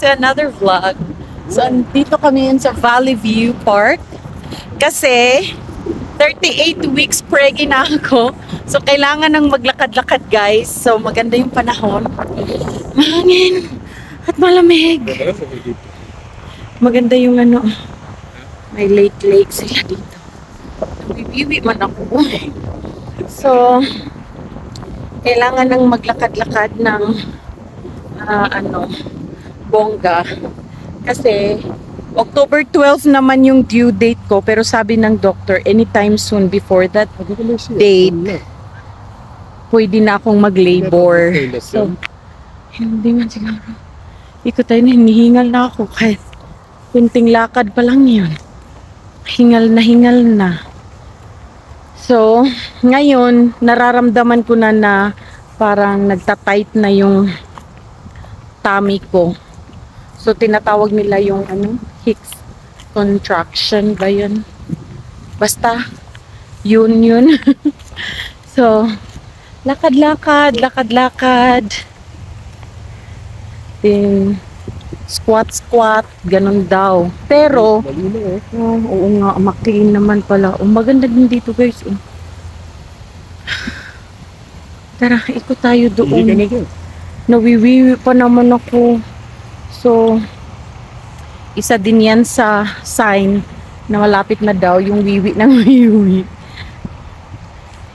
to another vlog. So, dito kami sa Valley View Park. Kasi, 38 weeks preggy na ako. So, kailangan ng maglakad-lakad, guys. So, maganda yung panahon. Mahangin at malamig. Maganda yung ano, may lake sila dito. Nabibiwi man ako. So, kailangan ng maglakad-lakad ng bongga. Kasi, October 12 naman yung due date ko. Pero sabi ng doctor, anytime soon before that date, pwede na akong mag-labor. So, hindi man siguro. Ikot tayo na, hinihingal na ako. Kahit kunting lakad pa lang yun. Hingal na. So, ngayon, nararamdaman ko na parang nagtatight na yung tummy ko. So, tinatawag nila yung Hicks contraction ba yun? Basta, yun. So, lakad. Then, squat, ganun daw. Pero, oo nga, maklin naman pala. Maganda din dito, guys. Tara, ikot tayo doon. Nawiwiwi pa naman ako. So, isa din yan sa sign na malapit na daw yung wiwi ng wiwi.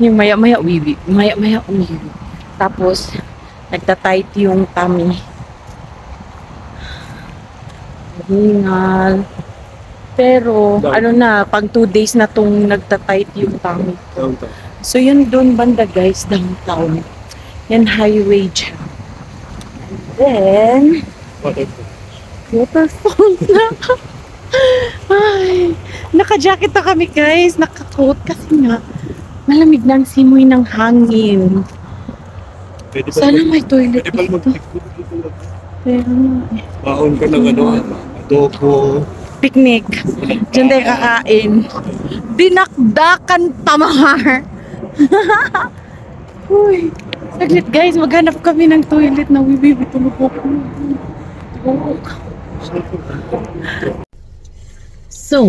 Yung maya-maya wiwi. Maya-maya umiwi. Tapos, nagtatight yung tummy. Hingal. Pero, pag 2 days na tong nagtatight yung tummy ko. So, yun doon banda, guys, downtown. Yan, highway dyan. And then, waterfall na. Ay, naka-jacket na kami, guys. Naka-coat kasi nga, malamig na ang simoy ng hangin. Sana may toilet dito. Pero, baon ka ng adobo. Picnic. Diyan tayo kakain. Dinakdakan tamahar. Uy, saglit guys, maghanap kami ng toilet na wiwi. Tulog ako. So,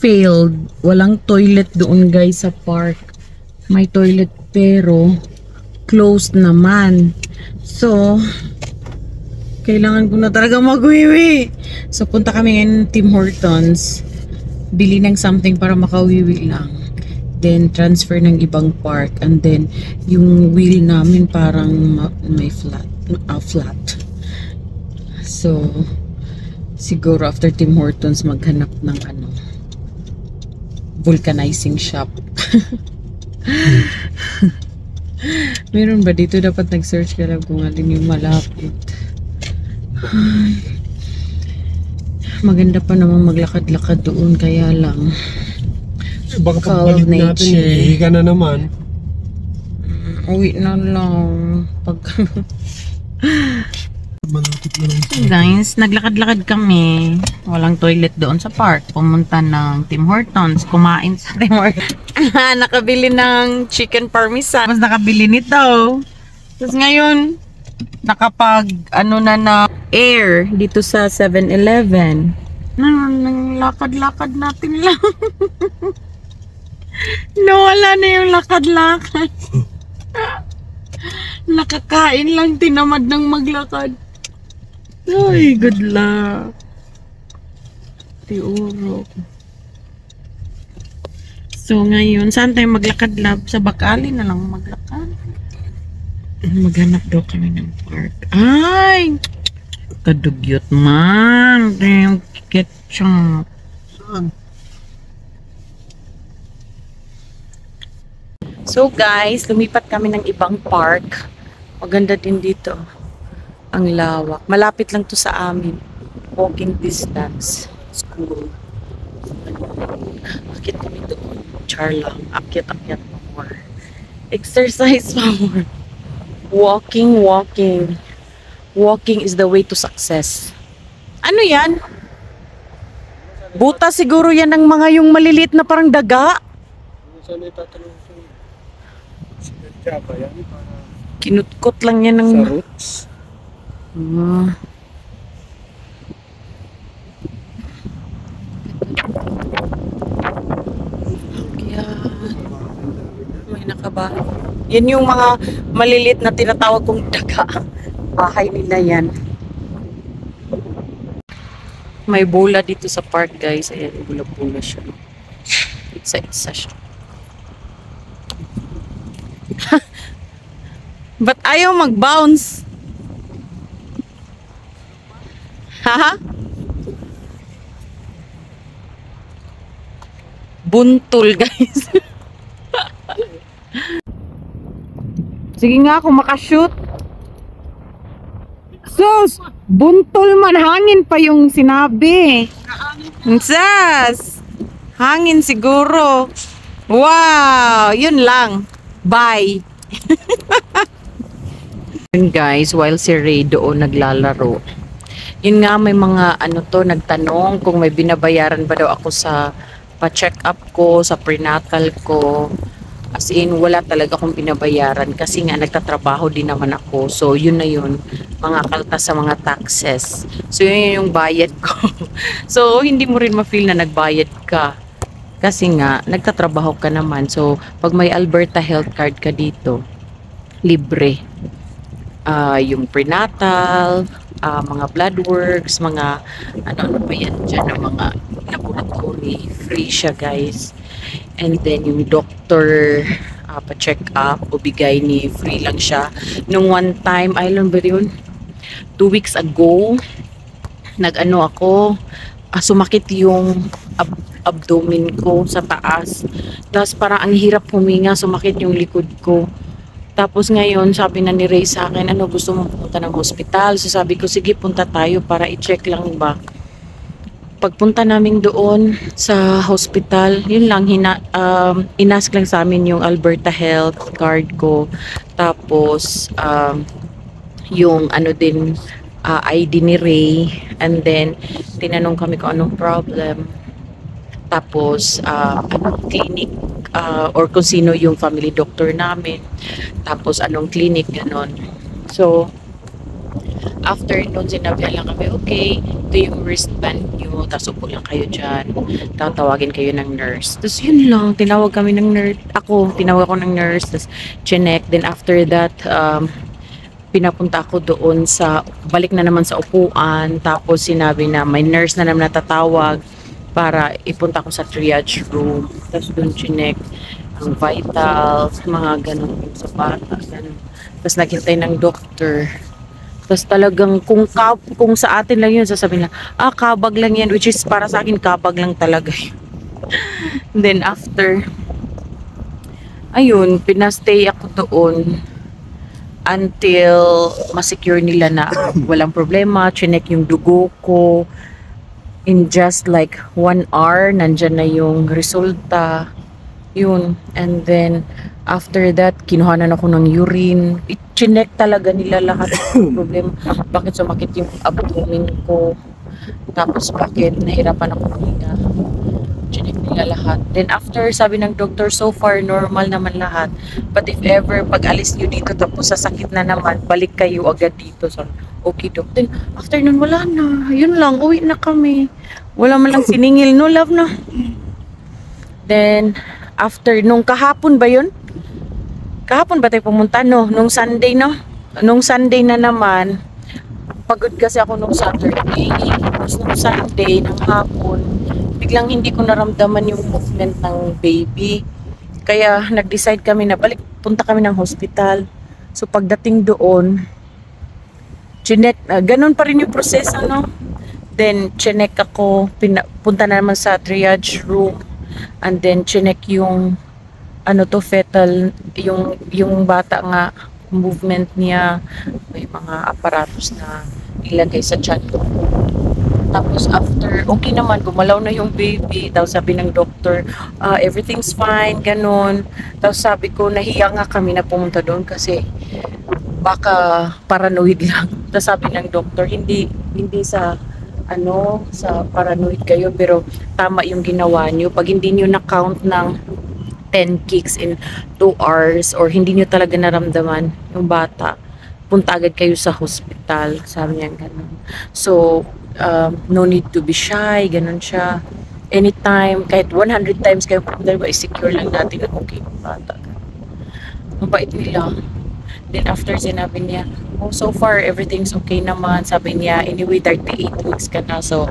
failed. Walang toilet doon guys sa park. May toilet pero closed naman. So, kailangan ko na talaga magwiwi. So, punta kami ngayon Tim Hortons. Bili ng something para makawiwi lang. Then, transfer ng ibang park. And then, yung wheel namin parang may flat. So, siguro after Tim Hortons, maghanap ng vulcanizing shop. Meron ba dito? Dapat nag-search ka lang kung alin yung malapit. Maganda pa namang maglakad-lakad doon, kaya lang baka pagbalik natin higa na naman. Uwi na lang guys, naglakad-lakad kami. Walang toilet doon sa park. Pumunta ng Tim Hortons, kumain sa Tim Hortons. Nakabili ng chicken parmesan. Tapos nakabili nito. Tapos ngayon nakapag na air dito sa 7-Eleven. Lakad-lakad natin lang. Nawala na yung lakad-lakad. Nakakain lang, tinamad ng maglakad. Ay, good luck. Tiuro. So ngayon, saan tayo maglakad, love? Sa Bacali na lang maglakad. Maghanap daw kami ng park. Ay! Kadugyot man. Yung ketchup. So guys, lumipat kami ng ibang park. Maganda din dito. Ang lawak. Malapit lang to sa amin. Walking distance. School. Akit kami doon. Char lang. Akyat-akyat pa more. Exercise pa more. Walking. Walking is the way to success. Ano yan? Buta siguro yan ng mga yung maliliit na parang daga. Saan itatanong ko? Ba yan? Kinutkot lang yan ng... Sa roots? Kaya, may nakabahay. Yan yung mga malilit na tinatawag kong daga. Bahay nila yan. May bola dito sa park, guys. Ayan, bola-bola siya. Isa-isa siya. Ba't ayaw mag-bounce? Ha? Buntul, guys. Sige nga, kung makashoot. Sus! Buntul man, hangin pa yung sinabi. Sas! Hangin siguro. Wow! Yun lang. Bye! Yun guys, while si Ray doon naglalaro. Yun nga, may mga nagtanong kung may binabayaran ba daw ako sa pa-check up ko, sa prenatal ko. As in, wala talaga akong binabayaran kasi nga nagtatrabaho din naman ako. So, yun na yun. Mga kaltas sa mga taxes. So, yun yung bayad ko. So, hindi mo rin ma-feel na nagbayad ka. Kasi nga, nagtatrabaho ka naman. So, pag may Alberta Health Card ka dito, libre. Yung prenatal, mga blood works, mga ano pa yan dyan, mga laboratory, free siya guys. And then yung doctor pa-check up o bigay ni free lang siya. Nung one time, alam ba yun? 2 weeks ago, ako, sumakit yung abdomen ko sa taas. Tapos parang ang hirap huminga, sumakit yung likod ko. Tapos ngayon, sabi na ni Ray sa akin, gusto mo pumunta ng hospital? So sabi ko, sige, punta tayo para i-check lang ba. Pagpunta namin doon sa hospital, yun lang, inask lang sa amin yung Alberta Health Card ko. Tapos, yung ID ni Ray. And then, tinanong kami kung anong problem. Tapos, clinic, or kung sino yung family doctor namin. Tapos, anong clinic, ganon. So, after nun, sinabi lang kami, okay, ito yung wristband nyo, tapos upo lang kayo dyan, tatawagin kayo ng nurse. Tapos yun lang, tinawag kami ng nurse, tinawag ako ng nurse, tapos chinek. Then after that, pinapunta ako doon balik na naman sa upuan, tapos sinabi na may nurse na naman natatawag para ipunta ko sa triage room. Tapos doon chinek ang vitals, mga ganun sa bata, ganun. Tapos naghintay ng doctor. Tapos talagang kung sa atin lang yun, sasabihin lang, kabag lang yan, which is para sa akin, kabag lang talaga yun. Then after, ayun, pinastay ako doon until masecure nila na walang problema. Chinek yung dugo ko. In just like 1 hour, nandyan na yung resulta. Yun. And then, after that, kinuhanan ako ng urine. Chinek talaga nila lahat ng problema. Bakit sumakit yung abdomen ko? Tapos bakit nahirapan ako huminga? Chinek nila lahat. Then after, sabi ng doctor, so far, normal naman lahat. But if ever, pag alis nyo dito, tapos sasakit na naman, balik kayo agad dito. So, okay, doc. Then, after nun, wala na. Yun lang, uwi na kami. Wala man lang siningil, no love na. Then, after, nung kahapon ba yun? Kahapon ba tayo pumunta? No, nung Sunday, no? Nung Sunday na naman, pagod kasi ako nung Saturday. Tapos nung Sunday, ng hapon, biglang hindi ko naramdaman yung movement ng baby. Kaya nag-decide kami na punta kami ng hospital. So pagdating doon, chinek, ganun pa rin yung proseso, no? Then chinek ako, punta na naman sa triage room. And then chinek yung fetal, yung bata nga, movement niya, may mga aparatos na ilagay sa tiyan ko. Tapos after, okay naman, gumalaw na yung baby. Tapos sabi ng doctor, everything's fine, ganun. Tapos sabi ko, nahiya nga kami na pumunta doon kasi baka paranoid lang. Tapos sabi ng doctor, hindi sa paranoid kayo, pero tama yung ginawa nyo. Pag hindi nyo na-count ng 10 kicks in 2 hours or hindi nyo talaga naramdaman yung bata, punta agad kayo sa hospital. Sabi niya ganun. So, no need to be shy, ganun siya. anytime, kahit 100 times kayo pumunta, i-secure lang natin ang okay ng bata. Mabait nila. Then after sinabi niya, oh, so far everything's okay naman. Sabi niya, anyway 38 weeks ka na, so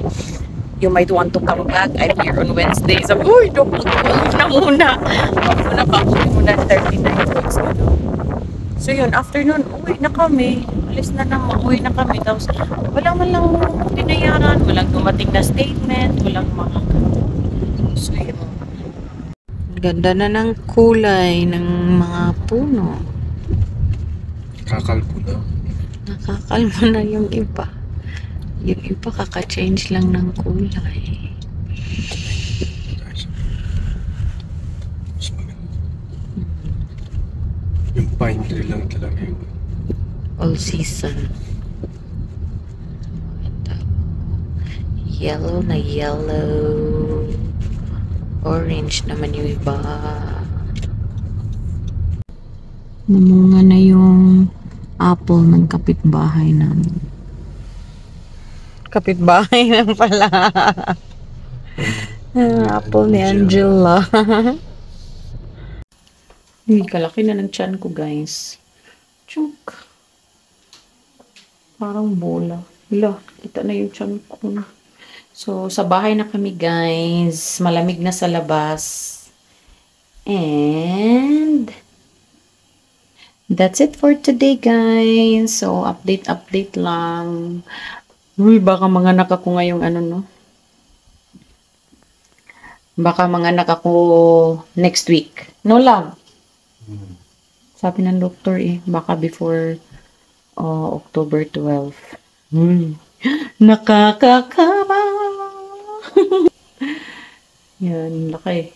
you might want to come back. I'm here on Wednesday. Sabi, uy, doktor, huwag na muna. Huwag muna pa, uwi muna 39 weeks ka na. So yun, after nun, uwi na kami. Alis na naman, uwi na kami. Tapos, walang binayaran, walang dumating na statement, walang mga. So yun. Ganda na ng kulay ng mga puno. Kakalbo na. Nakakalma na yung iba. Yung iba kaka-change lang ng kulay. Mas maganda. Yung pine tree lang talaga yun. All season. Yellow na yellow. Orange naman yung iba. Namunga na yung apple ng kapitbahay namin. Kapitbahay na pala. Apple ni Angela. Uy, kalaki na ng tiyan ko, guys. Chunk. Parang bola. Hala, kita na yung tiyan ko. So, sa bahay na kami, guys. Malamig na sa labas. And that's it for today, guys. So, update lang. Uy, baka mga ako ngayong ano, no? Baka mga ako next week. No, love? Sabi ng doktor baka before October 12. Nakakakaba! Yan, laki.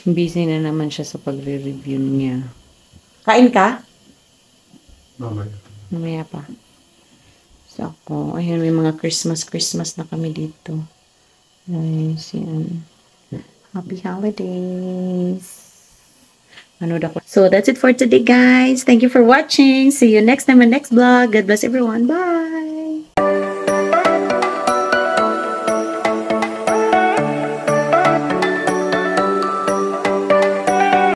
Busy na naman siya sa pagre-review niya. Kain ka? Mamaya. Mamaya pa. So, ako, ayun, may mga Christmas na kami dito. Guys, yan. Happy holidays! Manood ako. So, that's it for today, guys. Thank you for watching. See you next time in next vlog. God bless everyone. Bye!